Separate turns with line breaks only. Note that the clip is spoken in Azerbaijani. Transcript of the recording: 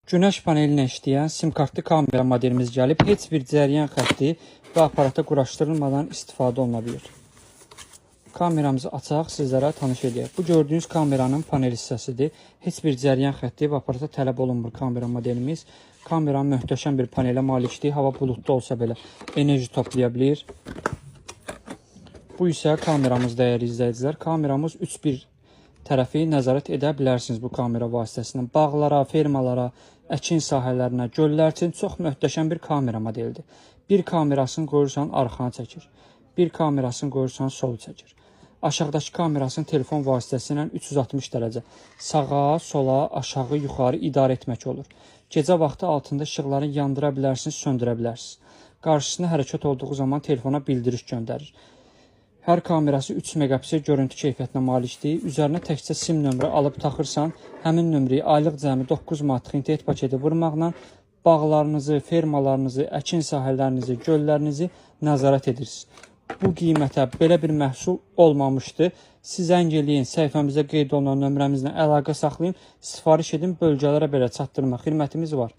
Günəş panelinə işləyən sim kartlı kamera modelimiz gəlib, heç bir cəryan xətti və aparata quraşdırılmadan istifadə oluna bilir. Kameramızı açaq, sizlərə tanış edək. Bu gördüyünüz kameranın panel hissəsidir. Heç bir cəryan xətti və aparata tələb olunmur kamera modelimiz. Kameranın möhtəşəm bir panelə malikdir. Hava buludlu olsa belə enerji toplaya bilir. Bu isə kameramız, dəyərli izləyicilər. Kameramız 3-1 tərəfi nəzarət edə bilərsiniz bu kamera vasitəsilə. Bağlara, fermalara, əkin sahələrinə, göllər üçün çox möhtəşəm bir kamera modelidir. Bir kamerasını qoyursan, arxana çəkir. Bir kamerasını qoyursan, solu çəkir. Aşağıdakı kamerasını telefon vasitəsilə 360 dərəcə sağa, sola, aşağı, yuxarı idarə etmək olur. Gecə vaxtı altında işıqları yandıra bilərsiniz, söndürə bilərsiniz. Qarşısında hərəkət olduğu zaman telefona bildiriş göndərir. Hər kamerası 3 megapiksel görüntü keyfiyyətinə malikdir. Üzərinə təkcə sim nömrə alıb taxırsan, həmin nömrəyi aylıq cəmi 9 manatlıq internet paketi vurmaqla bağlarınızı, fermalarınızı, əkin sahələrinizi, göllərinizi nəzarət edirsiniz. Bu qiymətə belə bir məhsul olmamışdı. Siz zəng eləyin, səhifəmizdə qeyd olunan nömrəmizlə əlaqə saxlayın, sifariş edin, bölgələrə belə çatdırma xidmətimiz var.